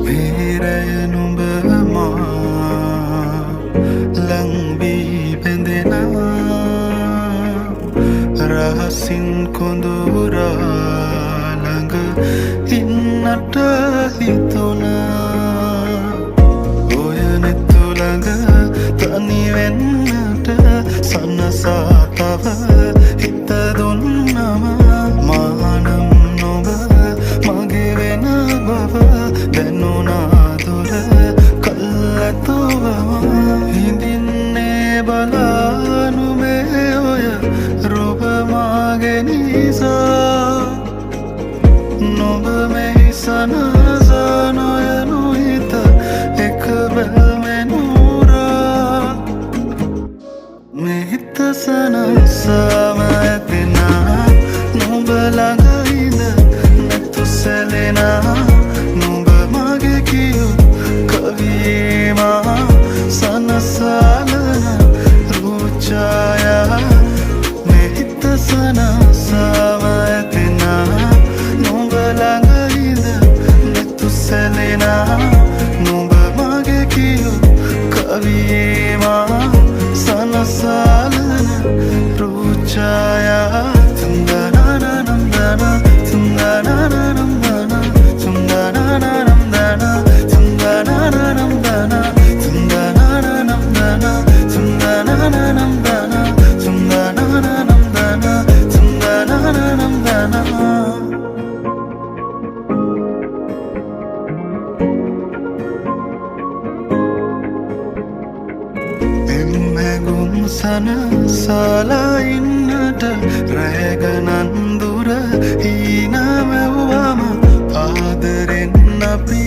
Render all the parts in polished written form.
මේරය නුඹ මා ලංවී බැඳෙනවා රහසින් කොඳුරා ළඟ ඉන්නට හිතුණා ඔය නෙතු ළඟ තනි වෙන්නට සනසා තව හිත දුන්නම මානම් නොබ මගේ වෙන බව දැනුණා දුර කල්ැතුවම හිඳින්නේ බලානු මේ ඔය රූප මාගේ නිසා නොබ මෙහි සනසා නොයනු හිත එක බැල්මෙනුරා මෙහිත සනසාම ඇතිනා නොබ ළඟ ඉඳ නැතු සැලෙනා නොබ මගේ කියු කවියේමා සනසාලන රූචායා මෙහිත සනසාම ඇතිනා නොබ ළඟ ඉඳ නැතු සැලෙනා නොබ මගේ කියු කවියේමා සනසාලන රූචායා තුන්දනනනම්දන තුන්දනනනම්දන තුන්දනනනම්දන තුන්දනනනම්දන තුන්දනනනම්දන තුන්දනනනම්දන තුන්දනනනම්දන තුන්දනනනම්දන එම්මැගුම් සනසලා ඉන්නට රැගනන් දුර හීනමැව්වම ආදරෙන් අපි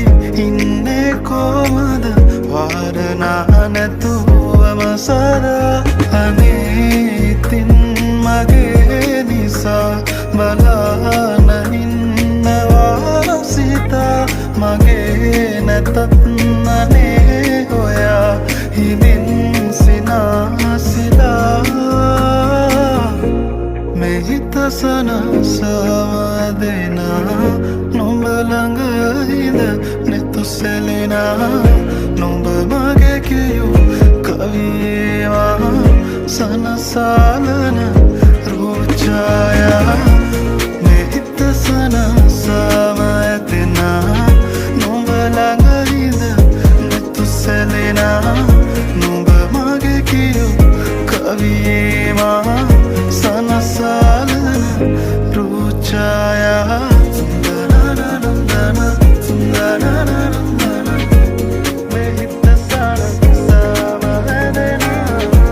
ඉන්නේ කොමද වාරනා නැතුවම සදා අනේතින් මගේ නිසා බලාන ඉන්නවා සිතා මගේ නැතත් අනේ ඔයා හිදින් සිනාසිලා මෙහිත සනසාවදෙනා නොඹ ළඟ ඉඳ නෙතු සැලෙනා නොඹ මගේ කියු කවියේවා සනසාලන රූචායා මෙහිත සනසාව ඇතෙනා නොඹ ළඟ ඉඳ නෙතු සැලෙනා නොඹ මගේ කියු කවියේවා සනසාලන රූචායා තුන්දනනනම්දන තුන්දනනනම්දන මෙහිත සනසාව ඇතෙනා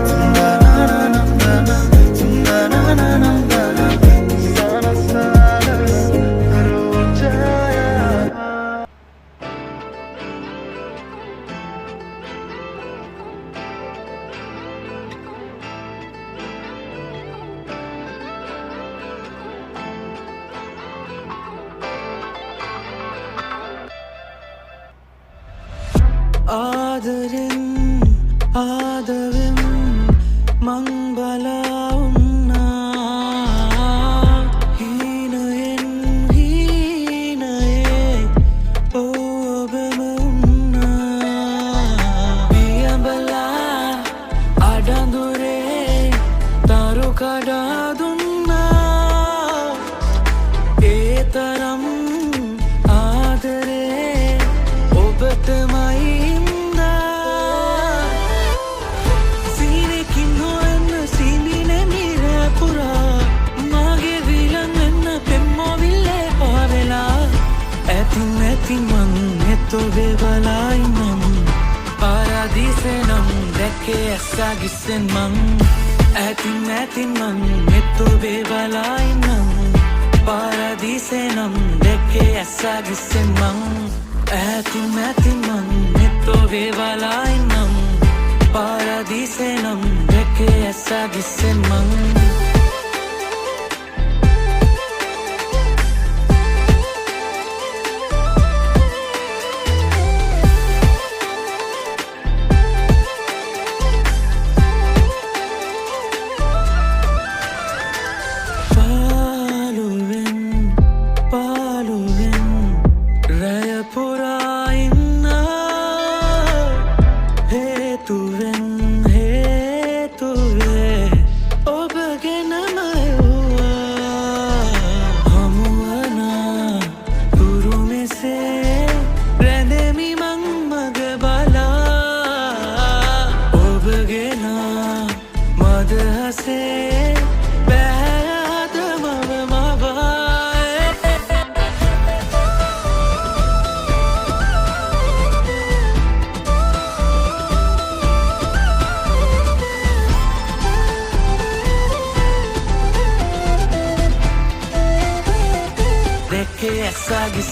තුන්දනනනම්දන තුන්දනනනම්දන සනසාලන රූචායා ආදරෙන් ආදවෙන් මං බලා උන්නා හීනයෙන් හීනයේ ඔබම උන්නා පියඹලා අඩඳුරේ තරු කඩා දුන්නා ඒ තරම් ආදරේ ඔබටමයි මං එතොබේ බලායිනම් පාරාදීසෙනම් දැක්කේ ඇස්සාගිස්සෙන් මං ඇතින් මං එතොබේ බලායිනම් පාරාදීසෙනම් දැක්කේ ඇස්සාගිස්සෙන් මං ඇතින් මං එතොබේ බලායිනම් පාරාදීසෙනම් දැක්කේ ඇස්සාගිස්සෙන් මං පාලුවෙන් රැය පුරා ඉන්න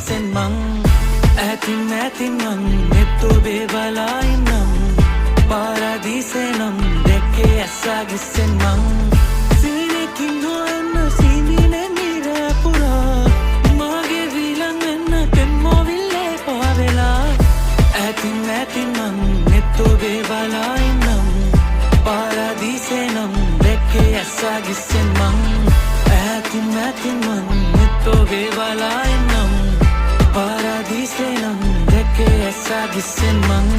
gissen mang ඇතින් මං මෙත්තුබේ බලායිනම් පාරදීසේනම් දෙකේ ඇස්සා ගිස්සෙන් මං සීනකින් හොයන්න සීනිනේ නිරපුරා මාගේ වීලන් වෙන්න පෙම්මෝවිල්ලේ පාවෙලා ඇතින් මං මෙත්තුබේ බලායිනම් පාරදීසේනම් දෙකේ ඇස්සා ගිස්සෙන් මං ඇතින් මං මෙත්තුබේ බලායිනම් Paradise ng deke esa gisin mang